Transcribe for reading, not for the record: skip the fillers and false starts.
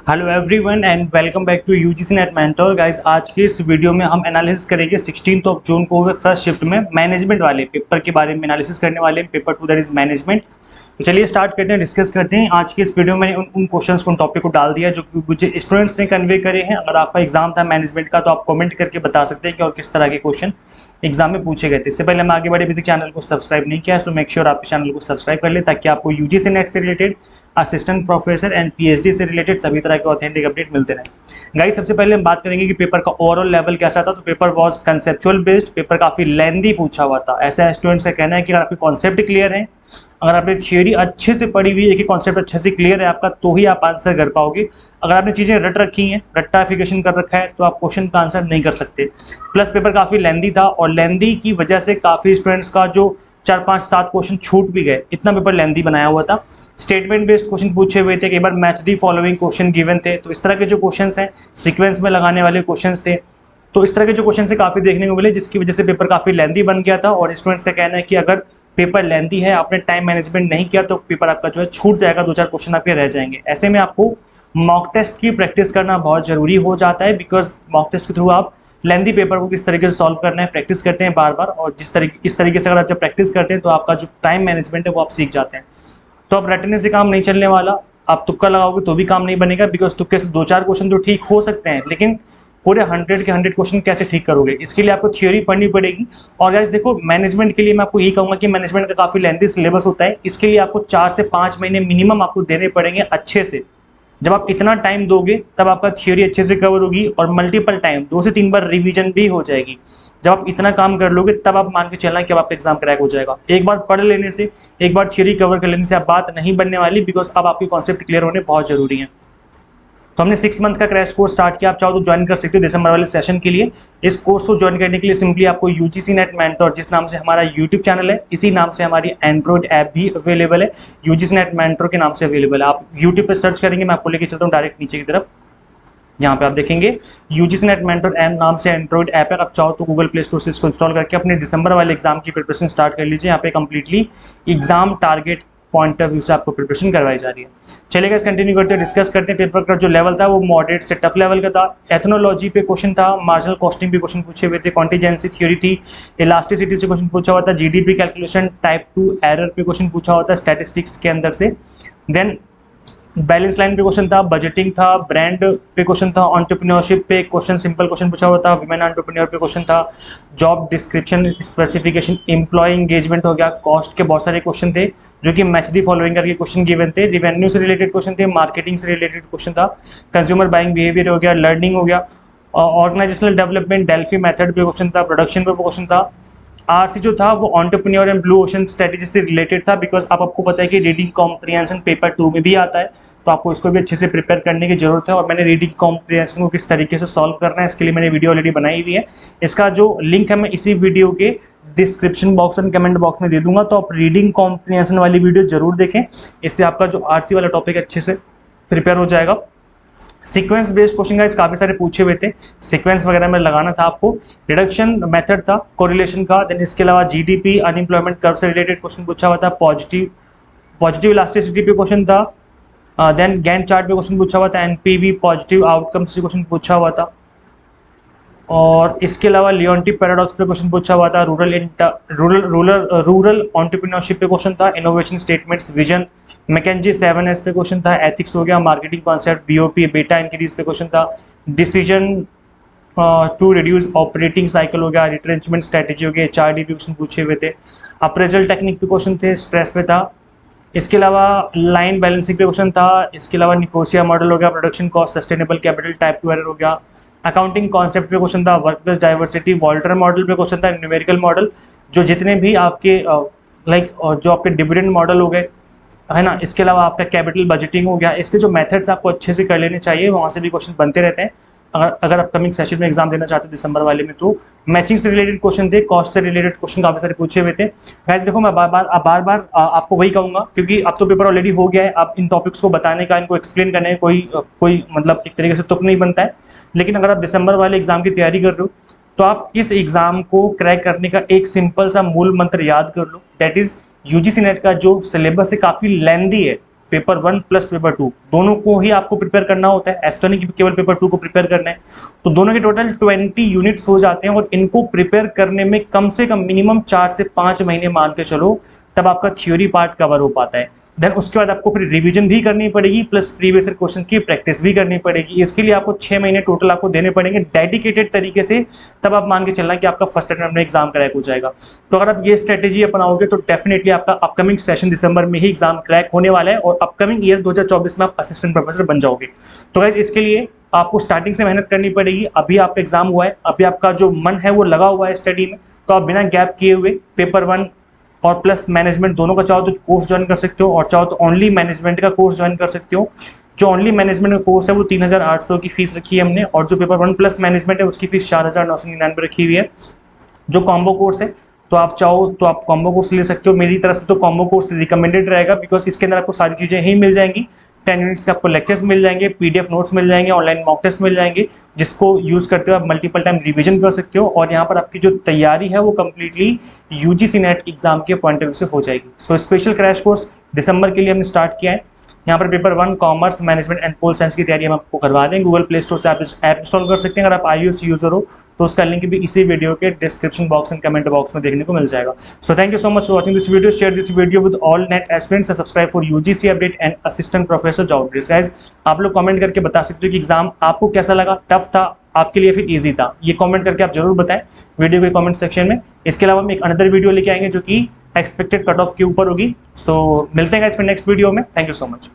Hello everyone and welcome back to UGC NET mentor guys. आज के इस video में हम एनालिसिस करेंगे 16 जून को हुए फर्स्ट शिफ्ट में मैनेजमेंट वाले पेपर के बारे में एनालिसिस करने वाले हैं। Paper 2 that is management. तो चलिए स्टार्ट करते हैं, डिस्कस करते हैं। आज की इस वीडियो में उन क्वेश्चंस को, उन टॉपिक को डाल दिया जो कि मुझे स्टूडेंट्स ने कन्वे करे हैं। अगर आपका एग्जाम था मैनेजमेंट का तो आप कमेंट करके बता सकते हैं कि और किस तरह के क्वेश्चन एग्जाम में पूछे गए थे। इससे पहले हम आगे बढ़े, अभी तक चैनल को सब्सक्राइब नहीं किया है सो मेक श्योर आप चैनल को सब्सक्राइब कर ले ताकि आपको यूजीसी नेट से related, assistant professor and PhD से रिलेटेड सभी तरह के ऑथेंटिक अपडेट मिलते रहे। गाइस सबसे पहले हम बात करेंगे कि पेपर का ओवरऑल लेवल कैसा था। तो paper was conceptual based, paper काफी लेंथी पूछा हुआ था। ऐसा स्टूडेंट्स का कहना है कि अगर आपके कॉन्सेप्ट क्लियर है, अगर आपने थियोरी अच्छे से पढ़ी हुई है कि कॉन्सेप्ट अच्छे से क्लियर है आपका, तो ही आप आंसर कर पाओगे। अगर आपने चीज़ें रट रखी हैं, रट्टाफिकेशन कर रखा है, तो आप क्वेश्चन का आंसर नहीं कर सकते। प्लस पेपर काफ़ी लेंदी था और लेंदी की वजह से काफ़ी स्टूडेंट्स का जो 4, 5, 7 क्वेश्चन छूट भी गए। इतना पेपर लेंदी बनाया हुआ था। स्टेटमेंट बेस्ड क्वेश्चन पूछे हुए थे, कई बार match the following question given थे। तो इस तरह के जो क्वेश्चन हैं, सीक्वेंस में लगाने वाले क्वेश्चन थे। तो इस तरह के जो क्वेश्चन से काफ़ी देखने को मिले, जिसकी वजह से पेपर काफ़ी लेंदी बन गया था। और स्टूडेंट्स का कहना है कि अगर पेपर लेंथी है, आपने टाइम मैनेजमेंट नहीं किया, तो पेपर आपका जो है छूट जाएगा, 2-4 क्वेश्चन आपके रह जाएंगे। ऐसे में आपको मॉक टेस्ट की प्रैक्टिस करना बहुत जरूरी हो जाता है, बिकॉज मॉक टेस्ट के थ्रू आप लेंथी पेपर को किस तरीके से सॉल्व करना है प्रैक्टिस करते हैं बार बार। और इस तरीके से अगर आप जब प्रैक्टिस करते हैं तो आपका जो टाइम मैनेजमेंट है वो आप सीख जाते हैं। तो अब रटने से काम नहीं चलने वाला, आप तुक्का लगाओगे तो भी काम नहीं बनेगा, बिकॉज तुक्के से 2-4 क्वेश्चन तो ठीक हो सकते हैं, लेकिन पूरे 100 के 100 क्वेश्चन कैसे ठीक करोगे? इसके लिए आपको थ्योरी पढ़नी पड़ेगी। और गाइस देखो, मैनेजमेंट के लिए मैं आपको यही कहूँगा कि मैनेजमेंट का काफ़ी लेंथी सिलेबस होता है। इसके लिए आपको 4 से 5 महीने मिनिमम आपको देने पड़ेंगे अच्छे से। जब आप इतना टाइम दोगे तब आपका थ्योरी अच्छे से कवर होगी और मल्टीपल टाइम 2 से 3 बार रिवीजन भी हो जाएगी। जब आप इतना काम कर लोगे तब आप मान के चलना कि अब आपका एग्जाम क्रैक हो जाएगा। एक बार पढ़ लेने से, एक बार थ्योरी कवर कर लेने से आप बात नहीं बनने वाली, बिकॉज अब आपके कॉन्सेप्ट क्लियर होने बहुत जरूरी है। तो हमने 6 मंथ का क्रैश कोर्स स्टार्ट किया, आप चाहो तो ज्वाइन कर सकते हो दिसंबर वाले सेशन के लिए। इस कोर्स को ज्वाइन करने के लिए सिंपली आपको यूजीसी नेट मेंटर, जिस नाम से हमारा यूट्यूब चैनल है, इसी नाम से हमारी एंड्रॉइड ऐप भी अवेलेबल है, यूजीसी नेट मेंटर के नाम से अवेलेबल है। आप यूट्यूब पर सर्च करेंगे, मैं आपको लेके चलता हूँ डायरेक्ट नीचे की तरफ। यहाँ पे आप देखेंगे यूजीसी नेट मेंटर ऐप नाम से एंड्रॉइड ऐप है। आप चाहो तो गूगल प्ले स्टोर से इसको इंस्टॉल करके अपने दिसंबर वाले एग्जाम की प्रिपरेशन स्टार्ट कर लीजिए। यहाँ पे completely exam target point of view से आपको प्रिपरेशन करवाई जा रही है। चलिए गाइस कंटिन्यू करते हैं, डिस्कस करते हैं। पेपर का जो लेवल था वो मॉडरेट से टफ लेवल का था। एथनोलॉजी पे क्वेश्चन था, मार्जिनल कॉस्टिंग पे क्वेश्चन पूछे हुए थे, कॉन्टीजेंसी थ्योरी थी, इलास्टिसिटी से क्वेश्चन पूछा हुआ था, जीडीपी कैलकुलेशन, टाइप 2 एरर पे क्वेश्चन पूछा हुआ था स्टैटिस्टिक्स के अंदर से। देन बैलेंस लाइन पे क्वेश्चन था, बजटिंग था, ब्रांड पे क्वेश्चन था, एंटरप्रेन्योरशिप पे क्वेश्चन, सिंपल क्वेश्चन पूछा हुआ था, वुमेन एंटरप्रेन्योर पे क्वेश्चन था, job description specification, employee engagement हो गया, कॉस्ट के बहुत सारे क्वेश्चन थे जो कि मैच दी फॉलोइंग करके क्वेश्चन गिवन थे, रिवेन्यू से रिलेटेड क्वेश्चन थे, मार्केटिंग से रिलेटेड क्वेश्चन था, कंज्यूमर बाइंग बिहेवियर हो गया, लर्निंग हो गया, ऑर्गेनाइजेशनल डेवलपमेंट, डेल्फी मेथड पे क्वेश्चन था, प्रोडक्शन पे क्वेश्चन था। आरसी जो था वो entrepreneur and blue ocean strategy से रिलेटेड था, बिकॉज आपको पता है कि रीडिंग कॉम्प्रिहेंशन पेपर 2 में भी आता है, तो आपको इसको भी अच्छे से प्रिपेयर करने की जरूरत है। और मैंने रीडिंग कॉम्प्रिहेंशन को किस तरीके से सॉल्व करना है इसके लिए मैंने वीडियो ऑलरेडी बनाई हुई है। इसका जो लिंक है मैं इसी वीडियो के description box and comment box में दे दूंगा, तो आप रीडिंग कॉम्प्रिहेंशन वाली वीडियो जरूर देखें। इससे आपका जो आरसी वाला टॉपिक अच्छे से प्रिपेयर हो जाएगा। सीक्वेंस बेस्ड क्वेश्चन गाइस काफी सारे पूछे हुए थे, सीक्वेंस वगैरह में लगाना था आपको। रिडक्शन मेथड था कोरिलेशन का। देन इसके अलावा जीडीपी अनएम्प्लॉयमेंट कर्व से रिलेटेड क्वेश्चन पूछा हुआ था, पॉजिटिव इलास्टिसिटी पे क्वेश्चन था, देन गैंट चार्ट पे क्वेश्चन पूछा हुआ था, एनपीवी पॉजिटिव आउटकम्स से क्वेश्चन पूछा हुआ था। और इसके अलावा लियोन्टी पैराडॉक्स पे क्वेश्चन पूछा हुआ था, रूरल एंटरप्रेन्योरशिप पे क्वेश्चन था, innovation statements, vision, McKinsey 7S पे क्वेश्चन था, एथिक्स हो गया, marketing concept, BOP beta increase पे क्वेश्चन था, decision to reduce operating cycle हो गया, रिट्रेंचमेंट स्ट्रेटेजी हो गया, HRD पे क्वेश्चन पूछे हुए थे, अप्रेजल टेक्निक पे क्वेश्चन थे, स्ट्रेस पे था। इसके अलावा लाइन बैलेंसिंग पे क्वेश्चन था। इसके अलावा निकोसिया मॉडल हो गया, production cost, sustainable capital, type 2 error हो गया, अकाउंटिंग कॉन्सेप्ट पे क्वेश्चन था, work place diversity, Walter model पे क्वेश्चन था, न्यूमेरिकल मॉडल, जो जितने भी आपके जो आपके डिविडेंड मॉडल हो गए है ना। इसके अलावा आपका कैपिटल बजटिंग हो गया। इसके जो मेथड्स आपको अच्छे से कर लेने चाहिए, वहाँ से भी क्वेश्चन बनते रहते हैं। अगर अपकमिंग सेशन में एग्जाम देना चाहते हो दिसंबर वाले में, तो मैचिंग से रिलेटेड क्वेश्चन थे, कॉस्ट से रिलेटेड क्वेश्चन काफी सारे पूछे हुए थे। गाइस देखो, मैं बार बार आपको वही कहूंगा, क्योंकि अब तो पेपर ऑलरेडी हो गया है, अब इन टॉपिक्स को बताने का, इनको एक्सप्लेन करने का कोई मतलब एक तरीके से तुक नहीं बनता है। लेकिन अगर आप दिसंबर वाले एग्जाम की तैयारी कर रहे हो, तो आप इस एग्जाम को क्रैक करने का एक सिंपल सा मूल मंत्र याद कर लो, दैट इज यूजीसी नेट का जो सिलेबस है काफी लेंदी है। पेपर 1 प्लस पेपर 2 दोनों को ही आपको प्रिपेयर करना होता है। ऐसा तो नहीं कि केवल पेपर 2 को प्रिपेयर करना है। तो दोनों के टोटल 20 यूनिट्स हो जाते हैं और इनको प्रिपेयर करने में कम से कम मिनिमम 4 से 5 महीने मान के चलो, तब आपका थ्योरी पार्ट कवर हो पाता है। देन उसके बाद आपको फिर रिवीजन भी करनी पड़ेगी, प्लस प्रीवियस ईयर क्वेश्चन की प्रैक्टिस भी करनी पड़ेगी। इसके लिए आपको 6 महीने टोटल आपको देने पड़ेंगे डेडिकेटेड तरीके से, तब आप मान के चलना कि आपका फर्स्ट अटेम्प्ट में एग्जाम क्रैक हो जाएगा। तो अगर आप ये स्ट्रेटेजी अपनाओगे तो डेफिनेटली आपका अपकमिंग सेशन दिसंबर में ही एग्जाम क्रैक होने वाला है और अपकमिंग ईयर 2024 में आप असिस्टेंट प्रोफेसर बन जाओगे। तो गाइस इसके लिए आपको स्टार्टिंग से मेहनत करनी पड़ेगी। अभी आपका एग्जाम हुआ है, अभी आपका जो मन है वो लगा हुआ है स्टडी में, तो आप बिना गैप किए हुए पेपर 1 और प्लस मैनेजमेंट दोनों का चाहो तो कोर्स ज्वाइन कर सकते हो और चाहो तो ओनली मैनेजमेंट का कोर्स ज्वाइन कर सकते हो। जो ओनली मैनेजमेंट का कोर्स है वो 3800 की फीस रखी है हमने, और जो पेपर 1 प्लस मैनेजमेंट है उसकी फीस 4999 रखी हुई है। जो कॉम्बो कोर्स है तो आप चाहो तो आप कॉम्बो कोर्स ले सकते हो। मेरी तरफ से तो कॉम्बो कोर्स रिकमेंडेड रहेगा, बिकॉज इसके अंदर आपको सारी चीज़ें ही मिल जाएंगी। 10 यूनिट्स के आपको लेक्चर्स मिल जाएंगे, पीडीएफ नोट्स मिल जाएंगे, ऑनलाइन मॉक टेस्ट मिल जाएंगे, जिसको यूज करते हुए आप मल्टीपल टाइम रिवीजन कर सकते हो। और यहाँ पर आपकी जो तैयारी है वो कंप्लीटली यूजीसी नेट एग्जाम के पॉइंट ऑफ व्यू से हो जाएगी। सो स्पेशल क्रैश कोर्स दिसंबर के लिए हमने स्टार्ट किया है। यहाँ पर paper 1 commerce management and pol science की तैयारी हम आपको करवा देंगे। गूगल प्ले स्टोर से आप ऐप इंस्टॉल कर सकते हैं। अगर आप iOS यूजर हो तो उसका लिंक भी इसी वीडियो के description box and comment box में देखने को मिल जाएगा। So thank you so much for watching this video. Share this video with all net aspirants, subscribe for UGC update and assistant professor job updates. Guys आप लोग comment करके बता सकते हो कि एग्जाम आपको कैसा लगा, टफ था आपके लिए फिर ईजी था, ये कमेंट करके आप जरूर बताएं वीडियो के कमेंट सेक्शन में। इसके अलावा हम एक अनदर वीडियो लेके आएंगे जो कि एक्सपेक्टेड कट ऑफ के ऊपर होगी। सो मिलते हैं गाइस फिर नेक्स्ट वीडियो में। Thank you so much.